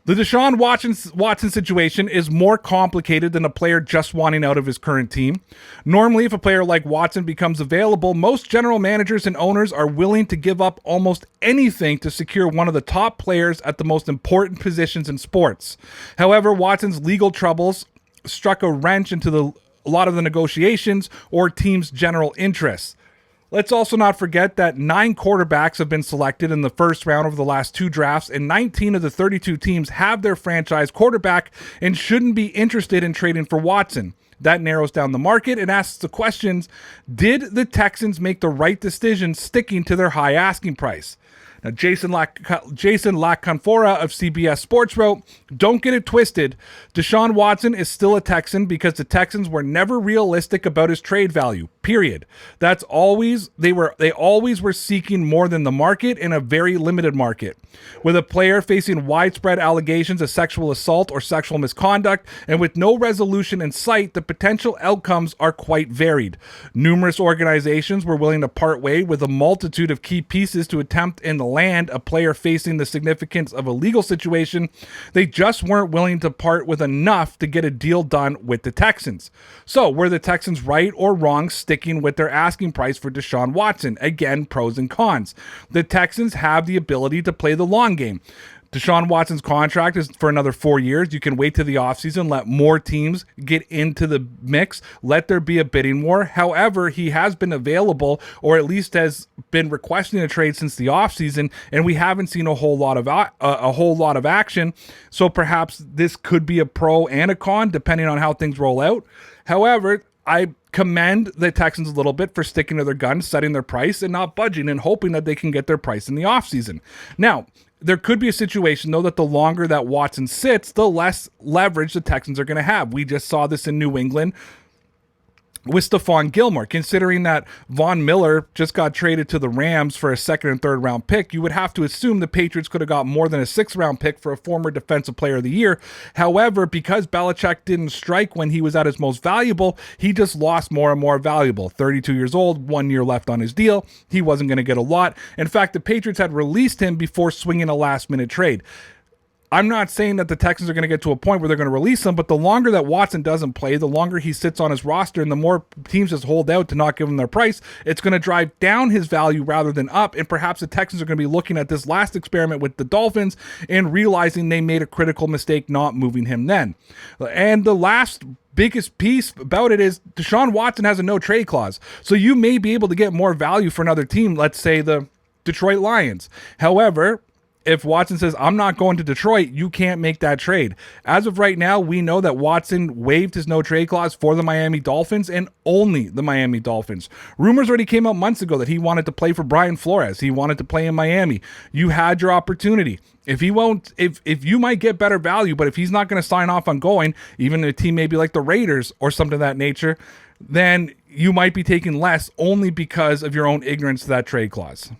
The Watson situation is more complicated than a player just wanting out of his current team. Normally, if a player like Watson becomes available, most general managers and owners are willing to give up almost anything to secure one of the top players at the most important positions in sports. However, Watson's legal troubles struck a wrench into a lot of the negotiations or teams' general interests. Let's also not forget that 9 quarterbacks have been selected in the first round over the last 2 drafts, and 19 of the 32 teams have their franchise quarterback and shouldn't be interested in trading for Watson. That narrows down the market and asks the questions, did the Texans make the right decision sticking to their high asking price? Now, Jason LaCanfora of CBS Sports wrote, "Don't get it twisted. DeShaun Watson is still a Texan because the Texans were never realistic about his trade value. Period. They always were seeking more than the market in a very limited market. With a player facing widespread allegations of sexual assault or sexual misconduct, and with no resolution in sight, the potential outcomes are quite varied. Numerous organizations were willing to part way with a multitude of key pieces to attempt and land a player facing the significance of a legal situation. They just weren't willing to part with enough to get a deal done with the Texans. So, were the Texans right or wrong sticking with their asking price for DeShaun Watson? Again, pros and cons. The Texans have the ability to play the long game. DeShaun Watson's contract is for another 4 years. You can wait to the offseason, let more teams get into the mix, let there be a bidding war. However, he has been available, or at least has been requesting a trade since the offseason, and we haven't seen a whole lot of action. So perhaps this could be a pro and a con, depending on how things roll out. However, I commend the Texans a little bit for sticking to their guns, setting their price, and not budging, and hoping that they can get their price in the offseason. Now, there could be a situation, though, that the longer that Watson sits, the less leverage the Texans are going to have. We just saw this in New England with Stephon Gilmore. Considering that Von Miller just got traded to the Rams for a 2nd and 3rd round pick, you would have to assume the Patriots could have got more than a 6th round pick for a former defensive player of the year. However, because Belichick didn't strike when he was at his most valuable, he just lost more and more valuable. 32 years old, 1 year left on his deal. He wasn't going to get a lot. In fact, the Patriots had released him before swinging a last-minute trade. I'm not saying that the Texans are going to get to a point where they're going to release him, but the longer that Watson doesn't play, the longer he sits on his roster, and the more teams just hold out to not give him their price, it's going to drive down his value rather than up, and perhaps the Texans are going to be looking at this last experiment with the Dolphins and realizing they made a critical mistake not moving him then. And the last biggest piece about it is DeShaun Watson has a no-trade clause, so you may be able to get more value for another team, let's say the Detroit Lions. However, if Watson says, I'm not going to Detroit, you can't make that trade. As of right now, we know that Watson waived his no-trade clause for the Miami Dolphins and only the Miami Dolphins. Rumors already came out months ago that he wanted to play for Brian Flores. He wanted to play in Miami. You had your opportunity. If you might get better value, but if he's not going to sign off on going, even a team maybe like the Raiders or something of that nature, then you might be taking less only because of your own ignorance to that trade clause.